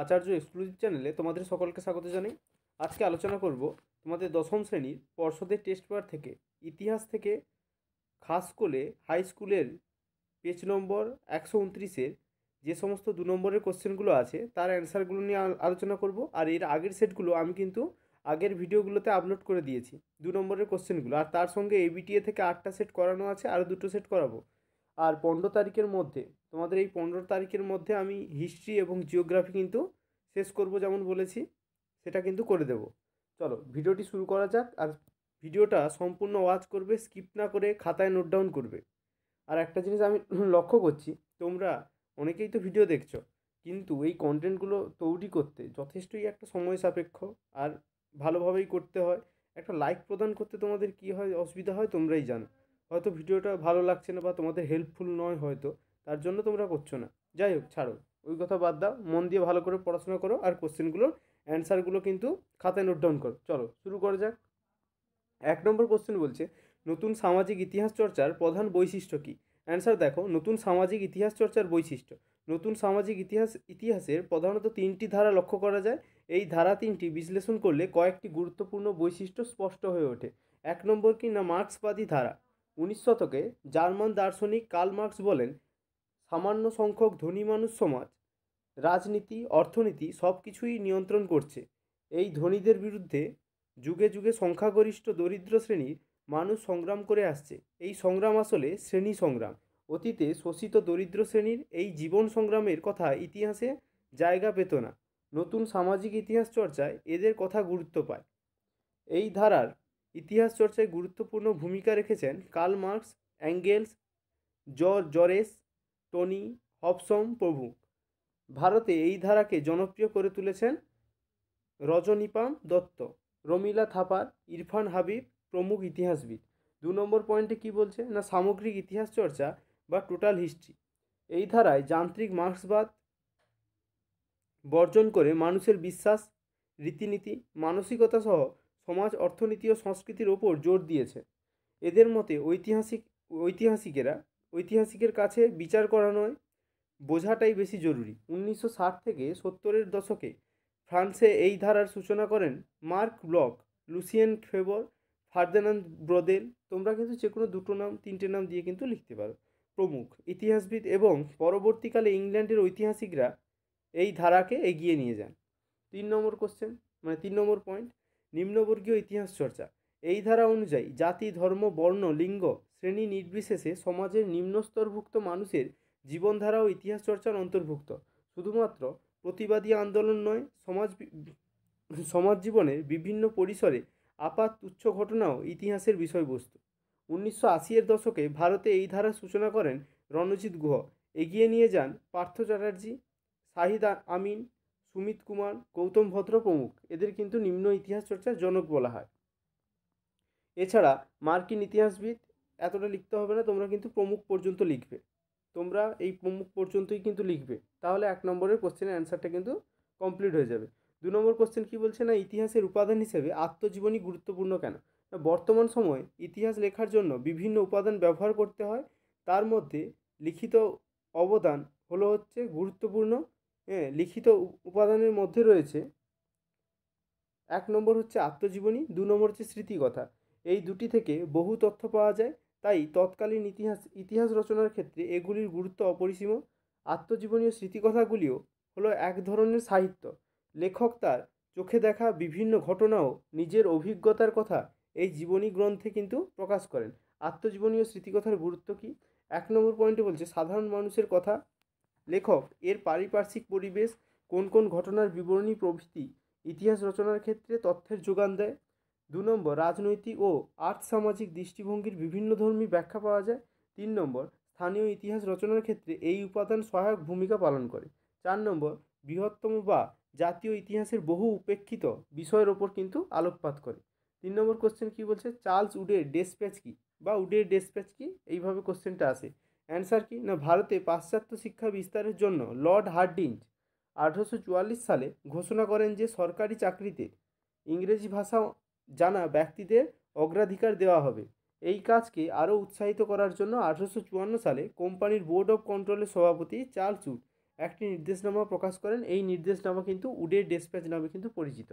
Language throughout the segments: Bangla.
আচার্য এক্সক্লুসিভ চ্যানেলে তোমাদের সকলকে স্বাগত জানাই। আজকে আলোচনা করব তোমাদের দশম শ্রেণীর পর্ষদের টেস্ট পেপার থেকে ইতিহাস থেকে খাস করে হাই স্কুলের পেজ নম্বর 129-এর যে সমস্ত 2 নম্বরের কোশ্চেনগুলো আছে তার অ্যান্সারগুলো নিয়ে আলোচনা করব। আর এর আগের সেটগুলো আমি কিন্তু আগের ভিডিওগুলোতে আপলোড করে দিয়েছি 2 নম্বরের কোশ্চেনগুলো, আর তার সঙ্গে এবিটিএ থেকে 8টা সেট করানো আছে, আরও 2টো সেট করাবো। আর 15 তারিখের মধ্যে তোমাদের এই 15 তারিখের মধ্যে আমি হিস্ট্রি এবং জিওগ্রাফি কিন্তু শেষ করব, যেমন বলেছি সেটা কিন্তু করে দেব। চলো ভিডিওটি শুরু করা যাক। আর ভিডিওটা সম্পূর্ণ ওয়াচ করবে, স্কিপ না করে খাতায় নোট ডাউন করবে। আর একটা জিনিস আমি লক্ষ্য করছি, তোমরা অনেকেই তো ভিডিও দেখছো, কিন্তু এই কন্টেন্টগুলো তৈরি করতে যথেষ্টই একটা সময় সাপেক্ষ, আর ভালোভাবেই করতে হয়। একটা লাইক প্রদান করতে তোমাদের কী হয়, অসুবিধা হয় তোমরাই জানো। হয়তো ভিডিওটা ভালো লাগছে না বা তোমাদের হেল্পফুল নয় হয়তো, তার জন্য তোমরা করছো না। যাই হোক, ছাড়ো, ওই কথা বাদ দাও, মন দিয়ে ভালো করে পড়াশোনা করো আর কোশ্চেনগুলোর অ্যান্সারগুলো কিন্তু খাতায় নোট ডাউন করো। চলো শুরু করা যাক। 1 নম্বর কোশ্চেন বলছে, নতুন সামাজিক ইতিহাস চর্চার প্রধান বৈশিষ্ট্য কী? অ্যান্সার দেখো, নতুন সামাজিক ইতিহাস চর্চার বৈশিষ্ট্য। নতুন সামাজিক ইতিহাসের প্রধানত 3টি ধারা লক্ষ্য করা যায়। এই ধারা 3টি বিশ্লেষণ করলে কয়েকটি গুরুত্বপূর্ণ বৈশিষ্ট্য স্পষ্ট হয়ে ওঠে। 1 নম্বর কি না, মার্ক্সবাদী ধারা। 19 শতকে জার্মান দার্শনিক কার্ল মার্ক্স বলেন, সামান্য সংখ্যক ধনী মানুষ সমাজ, রাজনীতি, অর্থনীতি সব কিছুই নিয়ন্ত্রণ করছে। এই ধনীদের বিরুদ্ধে যুগে যুগে সংখ্যাগরিষ্ঠ দরিদ্র শ্রেণীর মানুষ সংগ্রাম করে আসছে। এই সংগ্রাম আসলে শ্রেণী সংগ্রাম। অতীতে শোষিত দরিদ্র শ্রেণীর এই জীবন সংগ্রামের কথা ইতিহাসে জায়গা পেত না। নতুন সামাজিক ইতিহাস চর্চায় এদের কথা গুরুত্ব পায়। এই ধারার ইতিহাস চর্চায় গুরুত্বপূর্ণ ভূমিকা রেখেছেন Karl Marx, Engels, Jaures, Tawney, Hobson প্রমুখ। ভারতে এই ধারাকে জনপ্রিয় করে তুলেছেন রজনীপাম দত্ত, রমিলা থাপার, ইরফান হাবিব প্রমুখ ইতিহাসবিদ। 2 নম্বর পয়েন্টে কি বলছে না, সামগ্রিক ইতিহাস চর্চা বা টোটাল হিস্ট্রি। এই ধারায় যান্ত্রিক মার্ক্সবাদ বর্জন করে মানুষের বিশ্বাস, রীতিনীতি, মানসিকতা সহ সমাজ, অর্থনীতি ও সংস্কৃতির ওপর জোর দিয়েছে। এদের মতে ঐতিহাসিকের কাছে বিচার করা নয়, বোঝাটাই বেশি জরুরি। 1960 থেকে 70-এর দশকে ফ্রান্সে এই ধারার সূচনা করেন Marc Bloch, Lucien Febvre, Fernand Braudel. তোমরা কিন্তু যে কোনো 2টো নাম 3টে নাম দিয়ে কিন্তু লিখতে পারো। প্রমুখ ইতিহাসবিদ এবং পরবর্তীকালে ইংল্যান্ডের ঐতিহাসিকরা এই ধারাকে এগিয়ে নিয়ে যান। 3 নম্বর কোশ্চেন, মানে 3 নম্বর পয়েন্ট, নিম্নবর্গীয় ইতিহাস চর্চা। এই ধারা অনুযায়ী জাতি, ধর্ম, বর্ণ, লিঙ্গ, শ্রেণী নির্বিশেষে সমাজের নিম্নস্তরভুক্ত মানুষের জীবনধারা ও ইতিহাস চর্চার অন্তর্ভুক্ত। শুধুমাত্র প্রতিবাদী আন্দোলন নয়, সমাজ জীবনের বিভিন্ন পরিসরে আপাত তুচ্ছ ঘটনাও ইতিহাসের বিষয়বস্তু। 1980-এর দশকে ভারতে এই ধারার সূচনা করেন রণজিৎ গুহ, এগিয়ে নিয়ে যান পার্থ চ্যাটার্জি, শাহিদ আমিন, সুমিত কুমার, গৌতম ভদ্র প্রমুখ। এদের কিন্তু নিম্ন ইতিহাস চর্চার জনক বলা হয়। এছাড়া মার্কিন ইতিহাসবিদ, এতটা লিখতে হবে না, তোমরা কিন্তু প্রমুখ পর্যন্ত লিখবে। তোমরা এই প্রমুখ পর্যন্তই কিন্তু লিখবে, তাহলে 1 নম্বরের কোশ্চেনের অ্যান্সারটা কিন্তু কমপ্লিট হয়ে যাবে। 2 নম্বর কোশ্চেন কি বলছে না, ইতিহাসের উপাদান হিসেবে আত্মজীবনী গুরুত্বপূর্ণ কেন? বর্তমান সময়ে ইতিহাস লেখার জন্য বিভিন্ন উপাদান ব্যবহার করতে হয়, তার মধ্যে লিখিত অবদান হচ্ছে গুরুত্বপূর্ণ। লিখিত উপাদানের মধ্যে রয়েছে 1 নম্বর হচ্ছে আত্মজীবনী, 2 নম্বর হচ্ছে স্মৃতিকথা। এই দুটি থেকে বহু তথ্য পাওয়া যায়, তাই তৎকালীন ইতিহাস রচনার ক্ষেত্রে এগুলির গুরুত্ব অপরিসীম। আত্মজীবনী ও স্মৃতিকথাগুলিও হলো এক ধরনের সাহিত্য। লেখক তার চোখে দেখা বিভিন্ন ঘটনাও নিজের অভিজ্ঞতার কথা এই জীবনী গ্রন্থে কিন্তু প্রকাশ করেন। আত্মজীবনী ও স্মৃতিকথার গুরুত্ব কী? 1 নম্বর পয়েন্টে বলছে সাধারণ মানুষের কথা। লেখক এর পারিপার্শ্বিক পরিবেশ, কোন কোন ঘটনার বিবরণী প্রভৃতি ইতিহাস রচনার ক্ষেত্রে তথ্যের যোগান দেয়। 2 নম্বর, রাজনৈতিক ও আর্থসামাজিক দৃষ্টিভঙ্গির বিভিন্নধর্মী ব্যাখ্যা পাওয়া যায়। 3 নম্বর, স্থানীয় ইতিহাস রচনার ক্ষেত্রে এই উপাদান সহায়ক ভূমিকা পালন করে। 4 নম্বর, বৃহত্তম বা জাতীয় ইতিহাসের বহু উপেক্ষিত বিষয়ের ওপর কিন্তু আলোকপাত করে। 3 নম্বর কোশ্চেন কি বলছে, চার্লস উডের ডেসপ্যাচ কি বা উডের ডেসপ্যাচ কি, এইভাবে কোশ্চেনটা আসে। অ্যান্সার কি না, ভারতে পাশ্চাত্য শিক্ষা বিস্তারের জন্য লর্ড হার্ডিঞ্জ 1844 সালে ঘোষণা করেন যে সরকারি চাকরিতে ইংরেজি ভাষা জানা ব্যক্তিদের অগ্রাধিকার দেওয়া হবে। এই কাজকে আরও উৎসাহিত করার জন্য 1854 সালে কোম্পানির বোর্ড অফ কন্ট্রোলের সভাপতি চার্লস উড একটি নির্দেশনামা প্রকাশ করেন। এই নির্দেশনামা কিন্তু উডের ডেসপ্যাচ নামে কিন্তু পরিচিত।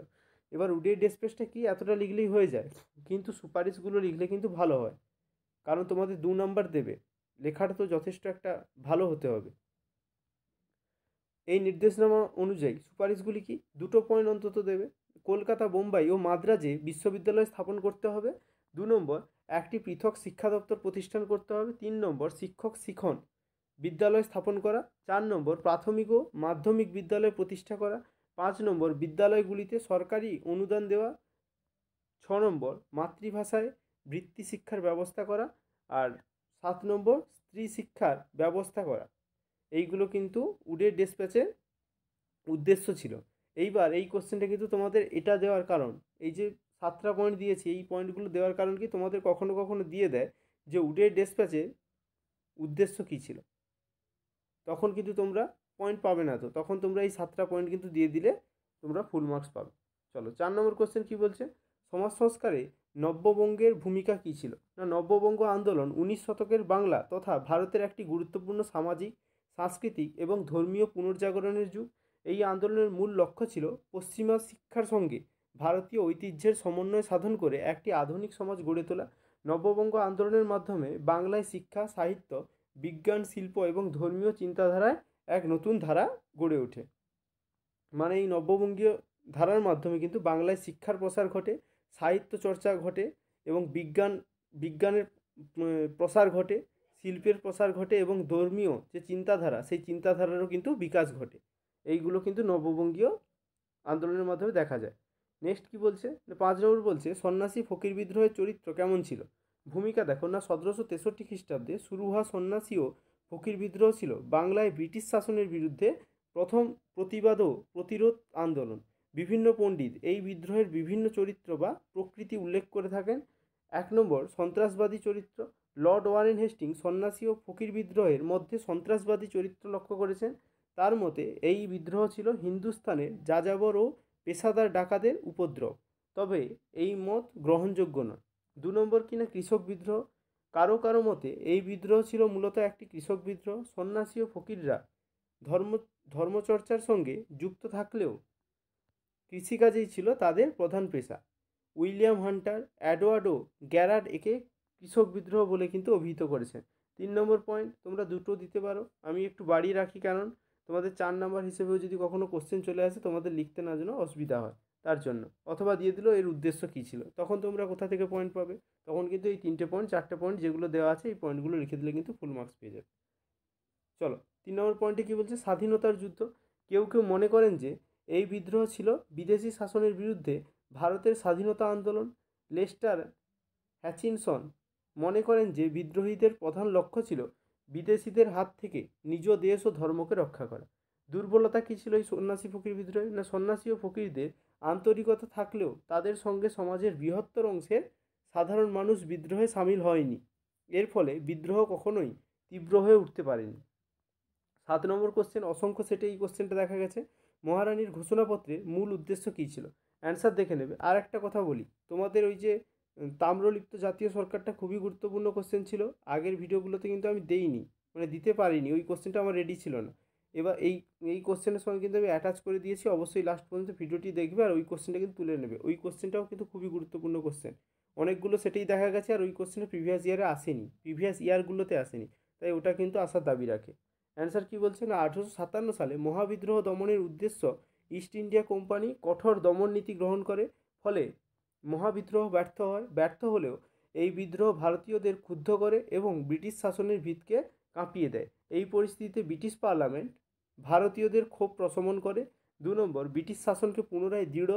এবার উডের ডেসপ্যাচটা কি, এতটা লিখলেই হয়ে যায়, কিন্তু সুপারিশগুলো লিখলে কিন্তু ভালো হয়, কারণ তোমাদের 2 নাম্বার দেবে, লেখাটা তো যথেষ্ট একটা ভালো হতে হবে। এই নির্দেশনামা অনুযায়ী সুপারিশগুলি কি, 2টো পয়েন্ট অন্তত দেবে। কলকাতা, বোম্বাই ও মাদ্রাজে বিশ্ববিদ্যালয় স্থাপন করতে হবে। 2 নম্বর, একটি পৃথক শিক্ষা দপ্তর প্রতিষ্ঠান করতে হবে। 3 নম্বর, শিক্ষক শিখন বিদ্যালয় স্থাপন করা। 4 নম্বর, প্রাথমিক ও মাধ্যমিক বিদ্যালয় প্রতিষ্ঠা করা। 5 নম্বর, বিদ্যালয়গুলিতে সরকারি অনুদান দেওয়া। 6 নম্বর, মাতৃভাষায় বৃত্তি শিক্ষার ব্যবস্থা করা। আর 7 নম্বর, স্ত্রী শিক্ষার ব্যবস্থা করা। এইগুলো কিন্তু উডের ডেসপ্যাচের উদ্দেশ্য ছিল। এইবার এই কোশ্চেনটা কিন্তু তোমাদের এটা দেওয়ার কারণ, এই যে 7টা পয়েন্ট দিয়েছি, এই পয়েন্টগুলো দেওয়ার কারণ কি, তোমাদের কখনো কখনো দিয়ে দেয় যে উডের ডেসপ্যাচের উদ্দেশ্য কী ছিল, তখন কিন্তু তোমরা পয়েন্ট পাবে না। তো তখন তোমরা এই 7টা পয়েন্ট কিন্তু দিয়ে দিলে তোমরা ফুল মার্কস পাবে। চলো 4 নম্বর কোশ্চেন কী বলছে, সমাজ সংস্কারে নব্যবঙ্গের ভূমিকা কী ছিল। না, নব্যবঙ্গ আন্দোলন 19 শতকের বাংলা তথা ভারতের একটি গুরুত্বপূর্ণ সামাজিক, সাংস্কৃতিক এবং ধর্মীয় পুনর্জাগরণের যুগ। এই আন্দোলনের মূল লক্ষ্য ছিল পশ্চিমা শিক্ষার সঙ্গে ভারতীয় ঐতিহ্যের সমন্বয় সাধন করে একটি আধুনিক সমাজ গড়ে তোলা। নব্যবঙ্গ আন্দোলনের মাধ্যমে বাংলায় শিক্ষা, সাহিত্য, বিজ্ঞান, শিল্প এবং ধর্মীয় চিন্তাধারায় এক নতুন ধারা গড়ে ওঠে। মানে এই নব্যবঙ্গীয় ধারার মাধ্যমে কিন্তু বাংলায় শিক্ষার প্রসার ঘটে, সাহিত্য চর্চা ঘটে এবং বিজ্ঞানের প্রসার ঘটে, শিল্পের প্রসার ঘটে এবং ধর্মীয় যে চিন্তাধারা, সেই চিন্তাধারারও কিন্তু বিকাশ ঘটে। এইগুলো কিন্তু নব্যবঙ্গীয় আন্দোলনের মাধ্যমে দেখা যায়। নেক্সট কি বলছে, 5 নম্বর বলছে সন্ন্যাসী ফকির বিদ্রোহের চরিত্র কেমন ছিল। ভূমিকা দেখো। না, 1763 খ্রিস্টাব্দে শুরু হওয়া সন্ন্যাসী ও ফকির বিদ্রোহ ছিল বাংলায় ব্রিটিশ শাসনের বিরুদ্ধে প্রথম প্রতিবাদ ও প্রতিরোধ আন্দোলন। বিভিন্ন পণ্ডিত এই বিদ্রোহের বিভিন্ন চরিত্র বা প্রকৃতি উল্লেখ করে থাকেন। 1 নম্বর, সন্ত্রাসবাদী চরিত্র। লর্ড ওয়ারেন হেস্টিং সন্ন্যাসী ও ফকির বিদ্রোহের মধ্যে সন্ত্রাসবাদী চরিত্র লক্ষ্য করেছেন। তার মতে এই বিদ্রোহ ছিল হিন্দুস্তানের যাযাবর ও পেশাদার ডাকাতের উপদ্রব, তবে এই মত গ্রহণযোগ্য নয়। 2 নম্বর কিনা কৃষক বিদ্রোহ। কারো কারো মতে এই বিদ্রোহ ছিল মূলত একটি কৃষক বিদ্রোহ। সন্ন্যাসী ও ফকিররা ধর্মচর্চার সঙ্গে যুক্ত থাকলেও কৃষিকাজেই ছিল তাদের প্রধান পেশা। উইলিয়াম হান্টার, অ্যাডওয়ার্ড গ্যারার্ড একে কৃষক বিদ্রোহ বলে কিন্তু অভিহিত করেছেন। 3 নম্বর পয়েন্ট তোমরা 2টো দিতে পারো, আমি একটু বাড়িয়ে রাখি, কারণ তোমাদের 4 নম্বর হিসেবেও যদি কখনো কোশ্চেন চলে আসে তোমাদের লিখতে না যেন অসুবিধা হয় তার জন্য। অথবা দিয়ে দিল এর উদ্দেশ্য কী ছিল, তখন তোমরা কোথা থেকে পয়েন্ট পাবে। তখন কিন্তু এই 3টে পয়েন্ট 4টে পয়েন্ট যেগুলো দেওয়া আছে এই পয়েন্টগুলো লিখে দিলে কিন্তু ফুল মার্কস পেয়ে যাবে। চলো 3 নম্বর পয়েন্টে কী বলছে, স্বাধীনতার যুদ্ধ। কেউ কেউ মনে করেন যে এই বিদ্রোহ ছিল বিদেশি শাসনের বিরুদ্ধে ভারতের স্বাধীনতা আন্দোলন। লেস্টার হ্যাচিনসন মনে করেন যে বিদ্রোহীদের প্রধান লক্ষ্য ছিল বিদেশিদের হাত থেকে নিজ দেশ ও ধর্মকে রক্ষা করা। দুর্বলতা কী ছিল এই সন্ন্যাসী ফকির বিদ্রোহে। না, সন্ন্যাসী ও ফকিরদের আন্তরিকতা থাকলেও তাদের সঙ্গে সমাজের বৃহত্তর অংশের সাধারণ মানুষ বিদ্রোহে সামিল হয়নি। এর ফলে বিদ্রোহ কখনোই তীব্র হয়ে উঠতে পারেনি। 7 নম্বর কোশ্চেন, অসংখ্য সেটে এই কোশ্চেনটা দেখা গেছে। মহারানীর ঘোষণাপত্রের মূল উদ্দেশ্য কী ছিল। অ্যান্সার দেখে নেবে। আর একটা কথা বলি, তোমাদের ওই যে তাম্রলিপ্ত জাতীয় সরকারটা খুবই গুরুত্বপূর্ণ কোশ্চেন ছিল। আগের ভিডিওগুলোতে কিন্তু আমি দেইনি, মানে দিতে পারিনি, ওই কোশ্চেনটা আমার রেডি ছিল না। এবার এই কোশ্চেনের সঙ্গে কিন্তু আমি অ্যাটাচ করে দিয়েছি, অবশ্যই লাস্ট পর্যন্ত ভিডিওটি দেখবে আর ওই কোশ্চেনটা কিন্তু তুলে নেবে। ওই কোশ্চেনটাও কিন্তু খুবই গুরুত্বপূর্ণ কোশ্চেন, অনেকগুলো সেটাই দেখা গেছে আর ওই কোশ্চেনটা প্রিভিয়াস ইয়ারে আসেনি, প্রিভিয়াস ইয়ারগুলোতে আসেনি, তাই ওটা কিন্তু আসার দাবি রাখে। অ্যান্সার কী বলছে না, 1857 সালে মহাবিদ্রোহ দমনের উদ্দেশ্য ইস্ট ইন্ডিয়া কোম্পানি কঠোর দমন নীতি গ্রহণ করে, ফলে মহাবিদ্রোহ ব্যর্থ হলেও এই বিদ্রোহ ভারতীয়দের ক্ষুব্ধ করে এবং ব্রিটিশ শাসনের ভিতকে কাঁপিয়ে দেয়। এই পরিস্থিতিতে ব্রিটিশ পার্লামেন্ট ভারতীয়দের ক্ষোভ প্রশমন করে। 2 নম্বর, ব্রিটিশ শাসনকে পুনরায় দৃঢ়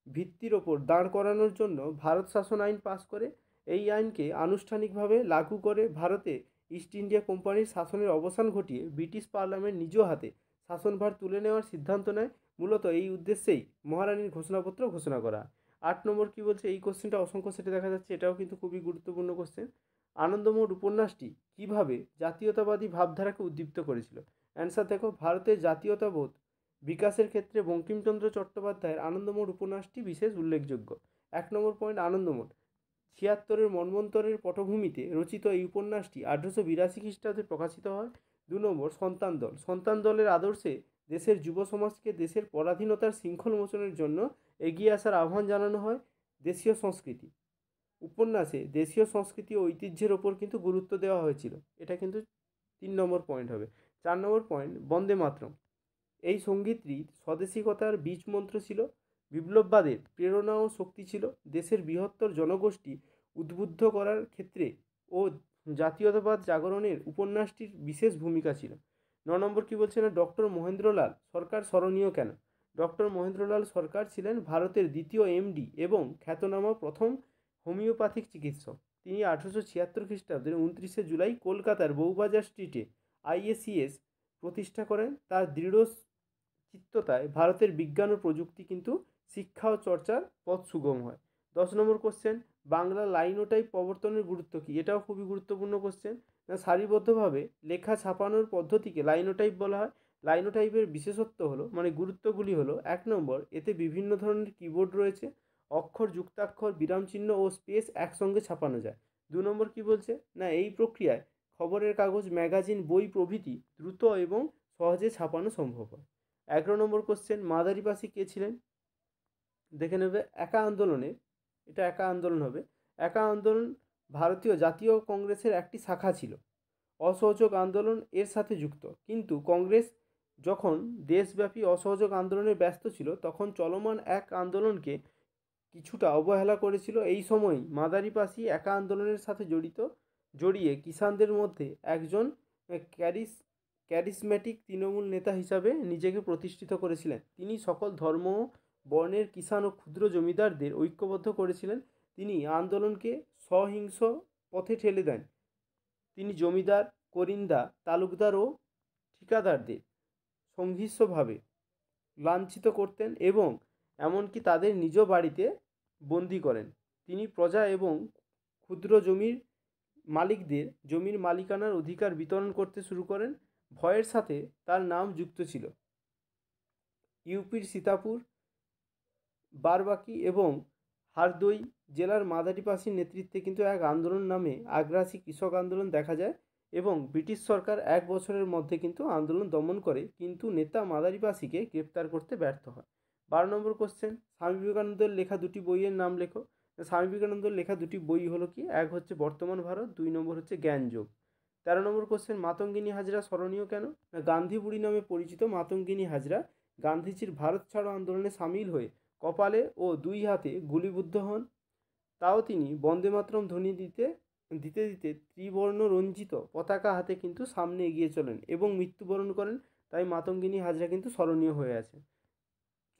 ভিত্তির ওপর দাঁড় করানোর জন্য ভারত শাসন আইন পাশ করে। এই আইনকে আনুষ্ঠানিকভাবে লাগু করে ভারতে ইস্ট ইন্ডিয়া কোম্পানির শাসনের অবসান ঘটিয়ে ব্রিটিশ পার্লামেন্ট নিজ হাতে শাসনভার তুলে নেওয়ার সিদ্ধান্ত নেয়। মূলত এই উদ্দেশ্যেই মহারানীর ঘোষণাপত্র ঘোষণা করা। 8 নম্বর কী বলছে, এই কোশ্চেনটা অসংখ্য সেটে দেখা যাচ্ছে, এটাও কিন্তু খুবই গুরুত্বপূর্ণ কোশ্চেন। আনন্দমঠ উপন্যাসটি কীভাবে জাতীয়তাবাদী ভাবধারাকে উদ্দীপ্ত করেছিল। অ্যান্সার দেখো, ভারতের জাতীয়তাবোধ বিকাশের ক্ষেত্রে বঙ্কিমচন্দ্র চট্টোপাধ্যায়ের আনন্দমঠ উপন্যাসটি বিশেষ উল্লেখযোগ্য। 1 নম্বর পয়েন্ট, আনন্দমঠ 76 মন্বন্তরের পটভূমিতে রচিত এই উপন্যাসটি 1882 খ্রিস্টাব্দে প্রকাশিত হয়। 2 নম্বর সন্তান দল। সন্তান দলের আদর্শে দেশের যুব সমাজকে দেশের পরাধীনতার শৃঙ্খল মোচনের জন্য এগিয়ে আসার আহ্বান জানানো হয়। দেশীয় সংস্কৃতি উপন্যাসে দেশীয় সংস্কৃতি ও ঐতিহ্যের ওপর কিন্তু গুরুত্ব দেওয়া হয়েছিল। এটা কিন্তু 3 নম্বর পয়েন্ট হবে। 4 নম্বর পয়েন্ট বন্দে মাতরম। এই সঙ্গীতটি স্বদেশিকতার বীজ মন্ত্র ছিল, বিপ্লববাদের প্রেরণা ও শক্তি ছিল, দেশের বৃহত্তর জনগোষ্ঠী উদ্বুদ্ধ করার ক্ষেত্রে ও জাতীয়তাবাদ জাগরণের উপন্যাসটির বিশেষ ভূমিকা ছিল। 9 নম্বর কী বলছে না, ডক্টর মহেন্দ্রলাল সরকার স্মরণীয় কেন? ডক্টর মহেন্দ্রলাল সরকার ছিলেন ভারতের দ্বিতীয় এমডি এবং খ্যাতনামা প্রথম হোমিওপ্যাথিক চিকিৎসক। তিনি 1876 খ্রিস্টাব্দের 29শে জুলাই কলকাতার বউবাজার স্ট্রিটে আইএসিএস প্রতিষ্ঠা করেন। তার দৃঢ় চিত্ততায় ভারতের বিজ্ঞান ও প্রযুক্তি কিন্তু শিক্ষা ও চর্চার পথ সুগম হয়। 10 নম্বর কোশ্চেন, বাংলা লাইনোটাইপ প্রবর্তনের গুরুত্ব কী? এটাও খুবই গুরুত্বপূর্ণ কোশ্চেন। সারিবদ্ধভাবে লেখা ছাপানোর পদ্ধতিকে লাইনোটাইপ বলা হয়। লাইনোটাইপের বিশেষত্ব হলো মানে গুরুত্বগুলি হলো, 1 নম্বর, এতে বিভিন্ন ধরনের কিবোর্ড রয়েছে, অক্ষর, যুক্তাক্ষর, বিরামচিহ্ন ও স্পেস একসঙ্গে ছাপানো যায়। 2 নম্বর কী বলছে না, এই প্রক্রিয়ায় খবরের কাগজ, ম্যাগাজিন, বই প্রভৃতি দ্রুত এবং সহজে ছাপানো সম্ভব হয়। 11 নম্বর কোশ্চেন, মাদারিপাসি কে ছিলেন? দেখে নেবে। একা আন্দোলনে, এটা একা আন্দোলন হবে। একা আন্দোলন ভারতীয় জাতীয় কংগ্রেসের একটি শাখা ছিল। অসহযোগ আন্দোলন এর সাথে যুক্ত, কিন্তু কংগ্রেস যখন দেশব্যাপী অসহযোগ আন্দোলনে ব্যস্ত ছিল তখন চলমান এক আন্দোলনকে কিছুটা অবহেলা করেছিল। এই সময়ই মাদারিপাসি একা আন্দোলনের সাথে জড়িয়ে কিষাণদের মধ্যে একজন ক্যারিসম্যাটিক তৃণমূল নেতা হিসাবে নিজেকে প্রতিষ্ঠিত করেছিলেন। তিনি সকল ধর্ম ও বর্ণের কিষাণ ও ক্ষুদ্র জমিদারদের ঐক্যবদ্ধ করেছিলেন। তিনি আন্দোলনকে সহিংস পথে ঠেলে দেন। তিনি জমিদার, করিন্দা, তালুকদার ও ঠিকাদারদের সহিংসভাবে লাঞ্ছিত করতেন এবং এমনকি তাদের নিজ বাড়িতে বন্দি করেন। তিনি প্রজা এবং ক্ষুদ্র জমির মালিকদের জমির মালিকানার অধিকার বিতরণ করতে শুরু করেন। ভয়ের সাথে তার নাম যুক্ত ছিল। ইউপির সীতাপুর, বারবাকি এবং হারদই জেলার মাদারিপাসির নেতৃত্বে কিন্তু এক আন্দোলন নামে আগ্রাসী কৃষক আন্দোলন দেখা যায় এবং ব্রিটিশ সরকার 1 বছরের মধ্যে কিন্তু আন্দোলন দমন করে, কিন্তু নেতা মাদারিপাসিকে গ্রেপ্তার করতে ব্যর্থ হয়। 12 নম্বর কোশ্চেন, স্বামী বিবেকানন্দের লেখা 2টি বইয়ের নাম লেখো। স্বামী বিবেকানন্দের লেখা 2টি বই হলো কি, এক হচ্ছে বর্তমান ভারত, 2 নম্বর হচ্ছে জ্ঞানযোগ। 13 নম্বর কোশ্চেন, মাতঙ্গিনী হাজরা স্মরণীয় কেন? না, গান্ধী বুড়ি নামে পরিচিত মাতঙ্গিনী হাজরা গান্ধীজির ভারত ছাড়ো আন্দোলনে সামিল হয়ে কপালে ও 2 হাতে গুলিবিদ্ধ হন। তাও তিনি বন্দে মাতরম ধ্বনি দিতে দিতে দিতে ত্রিবর্ণ রঞ্জিত পতাকা হাতে কিন্তু সামনে এগিয়ে চলেন এবং মৃত্যুবরণ করেন। তাই মাতঙ্গিনী হাজরা কিন্তু স্মরণীয় হয়ে আছে।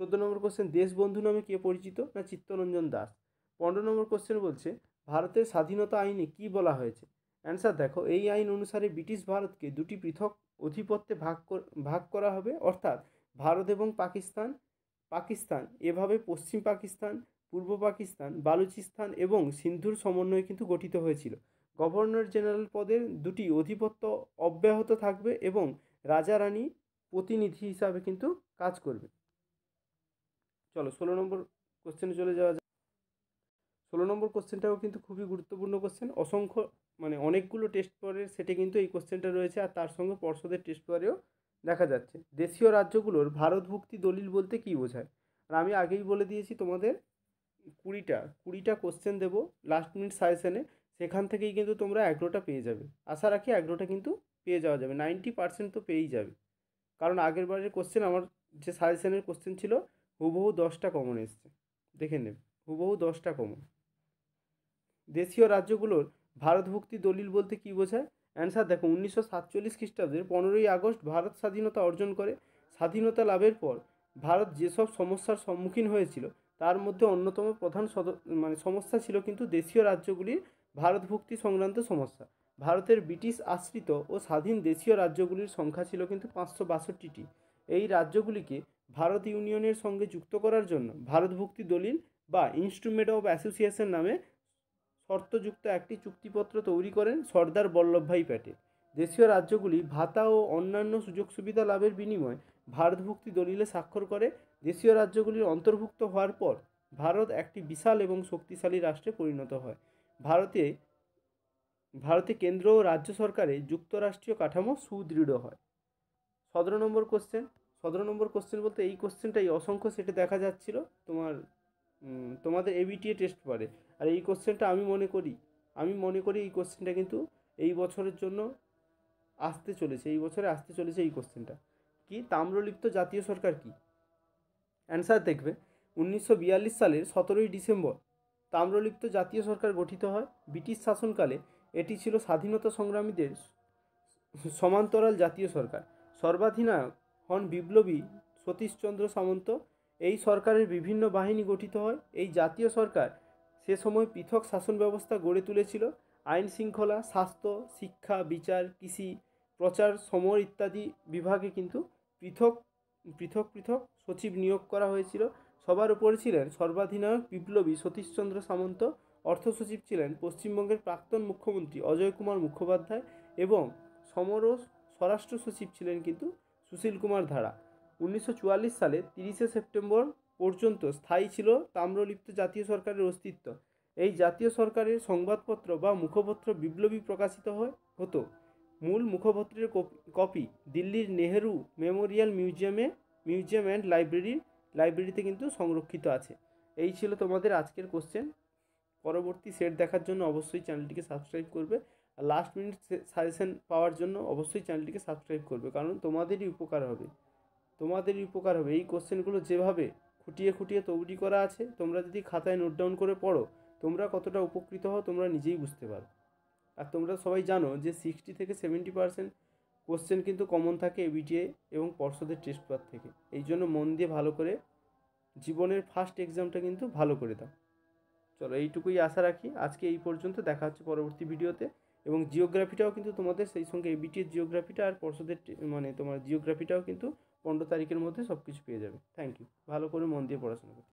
14 নম্বর কোশ্চেন, দেশবন্ধু নামে কে পরিচিত? না, চিত্তরঞ্জন দাস। 15 নম্বর কোশ্চেন বলছে, ভারতের স্বাধীনতা আইনে কি বলা হয়েছে? অ্যান্সার দেখো, এই আইন অনুসারে ব্রিটিশ ভারতকে 2টি পৃথক অধিপত্যে ভাগ করা হবে, অর্থাৎ ভারত এবং পাকিস্তান এভাবে পশ্চিম পাকিস্তান, পূর্ব পাকিস্তান, বালুচিস্তান এবং সিন্ধুর সমন্বয়ে কিন্তু গঠিত হয়েছিল। গভর্নর জেনারেল পদের 2টি অধিপত্য অব্যাহত থাকবে এবং রাজা রানী প্রতিনিধি হিসাবে কিন্তু কাজ করবে। চলো 16 নম্বর কোশ্চেনে চলে যাওয়া যাক। 16 নম্বর কোশ্চেনটাও কিন্তু খুবই গুরুত্বপূর্ণ কোশ্চেন। অসংখ্য মানে অনেকগুলো টেস্ট পেপারের সেটে কিন্তু এই কোশ্চেনটা রয়েছে, আর তার সঙ্গে পর্ষদের টেস্ট পেপারেও দেখা যাচ্ছে। দেশীয় রাজ্যগুলোর ভারতভুক্তি দলিল বলতে কী বোঝায়? আর আমি আগেই বলে দিয়েছি তোমাদের 20টা কোশ্চেন দেবো লাস্ট মিনিট সাজেশনে, সেখান থেকেই কিন্তু তোমরা 11টা পেয়ে যাবে। আশা রাখি 11টা কিন্তু পেয়ে যাওয়া যাবে, 90% তো পেয়েই যাবে, কারণ আগের বারের কোশ্চেন আমার যে সাজেশনের কোশ্চেন ছিল হুবহু 10টা কমন এসছে, দেখে নেবে, হুবহু 10টা কমন। দেশীয় রাজ্যগুলোর ভারতভুক্তি দলিল বলতে কী বোঝায়? অ্যান্সার দেখো, 1947 খ্রিস্টাব্দের 15ই আগস্ট ভারত স্বাধীনতা অর্জন করে। স্বাধীনতা লাভের পর ভারত যেসব সমস্যার সম্মুখীন হয়েছিল তার মধ্যে অন্যতম প্রধান সমস্যা ছিল কিন্তু দেশীয় রাজ্যগুলির ভারতভুক্তি সংক্রান্ত সমস্যা। ভারতের ব্রিটিশ আশ্রিত ও স্বাধীন দেশীয় রাজ্যগুলির সংখ্যা ছিল কিন্তু 562টি। এই রাজ্যগুলিকে ভারত ইউনিয়নের সঙ্গে যুক্ত করার জন্য ভারতভুক্তি দলিল বা ইনস্ট্রুমেন্ট অফ অ্যাসোসিয়েশন নামে শর্তযুক্ত একটি চুক্তিপত্র তৈরি করেন সর্দার বল্লভভাই প্যাটেল। দেশীয় রাজ্যগুলি ভাতা ও অন্যান্য সুযোগ সুবিধা লাভের বিনিময়ে ভারতভুক্তি দলিলে স্বাক্ষর করে। দেশীয় রাজ্যগুলির অন্তর্ভুক্ত হওয়ার পর ভারত একটি বিশাল এবং শক্তিশালী রাষ্ট্রে পরিণত হয়। ভারতে কেন্দ্র ও রাজ্য সরকারে যুক্তরাষ্ট্রীয় কাঠামো সুদৃঢ় হয়। 17 নম্বর কোশ্চেন। 17 নম্বর কোশ্চেন বলতে এই কোশ্চেনটাই অসংখ্য সেটে দেখা যাচ্ছিল তোমার তোমাদের এবিটিএ টেস্ট পারে। আর এই কোশ্চেনটা আমি মনে করি এই কোশ্চেনটা কিন্তু এই বছরের জন্য আসতে চলেছে, এই বছরে আসতে চলেছে এই কোশ্চেনটা। কি তাম্রলিপ্ত জাতীয় সরকার কি? অ্যান্সার দেখবে 1942 সালের 17ই ডিসেম্বর তাম্রলিপ্ত জাতীয় সরকার গঠিত হয়। ব্রিটিশ শাসনকালে এটি ছিল স্বাধীনতা সংগ্রামীদের সমান্তরাল জাতীয় সরকার। সর্বাধিনায়ক হন বিপ্লবী সতীশচন্দ্র সামন্ত। এই সরকারের বিভিন্ন বাহিনী গঠিত হয়। এই জাতীয় সরকার সে সময় পৃথক শাসন ব্যবস্থা গড়ে তুলেছিল। আইন শৃঙ্খলা, স্বাস্থ্য, শিক্ষা, বিচার, কৃষি, প্রচার, সমর ইত্যাদি বিভাগে কিন্তু পৃথক পৃথক পৃথক সচিব নিয়োগ করা হয়েছিল। সবার উপরে ছিলেন সর্বাধিনায়ক বিপ্লবী সতীশচন্দ্র সামন্ত। অর্থ সচিব ছিলেন পশ্চিমবঙ্গের প্রাক্তন মুখ্যমন্ত্রী অজয় কুমার মুখোপাধ্যায় এবং সমর ও স্বরাষ্ট্র সচিব ছিলেন কিন্তু সুশীল কুমার ধারা। 1944 সালে 30শে সেপ্টেম্বর পর্যন্ত স্থায়ী ছিল তাম্রলিপ্ত জাতীয় সরকারের অস্তিত্ব। এই জাতীয় সরকারের সংবাদপত্র বা মুখপত্র বিপ্লবী প্রকাশিত হতো। মূল মুখপত্রের কপি দিল্লির নেহেরু মেমোরিয়াল মিউজিয়াম অ্যান্ড লাইব্রেরিতে কিন্তু সংরক্ষিত আছে। এই ছিল তোমাদের আজকের কোশ্চেন। পরবর্তী সেট দেখার জন্য অবশ্যই চ্যানেলটিকে সাবস্ক্রাইব করবে। আর লাস্ট মিনিট সাজেশন পাওয়ার জন্য অবশ্যই চ্যানেলটিকে সাবস্ক্রাইব করবে, কারণ তোমাদেরই উপকার হবে এই কোশ্চেনগুলো যেভাবে খুঁটিয়ে খুঁটিয়ে তৈরি করা আছে। তোমরা যদি খাতায় নোট ডাউন করে পড়ো, তোমরা কতটা উপকৃত হও তোমরা নিজেই বুঝতে পারো। আর তোমরা সবাই জানো যে 60 থেকে 70% কোশ্চেন কিন্তু কমন থাকে এবিটিএ এবং পর্ষদের টেস্ট পেপার থেকে। এই জন্য মন দিয়ে ভালো করে জীবনের ফার্স্ট এক্সামটা কিন্তু ভালো করে দাও। চলো, এইটুকুই আশা রাখি। আজকে এই পর্যন্ত, দেখা হচ্ছে পরবর্তী ভিডিওতে। এবং জিওগ্রাফিটাও কিন্তু তোমাদের সেই সঙ্গে এবিটিএর জিওগ্রাফিটা আর পর্ষদের মানে তোমার জিওগ্রাফিটাও কিন্তু 15 তারিখের মধ্যে সব কিছু পেয়ে যাবে। Thank you. ভালো করে মন দিয়ে পড়াশোনা করো।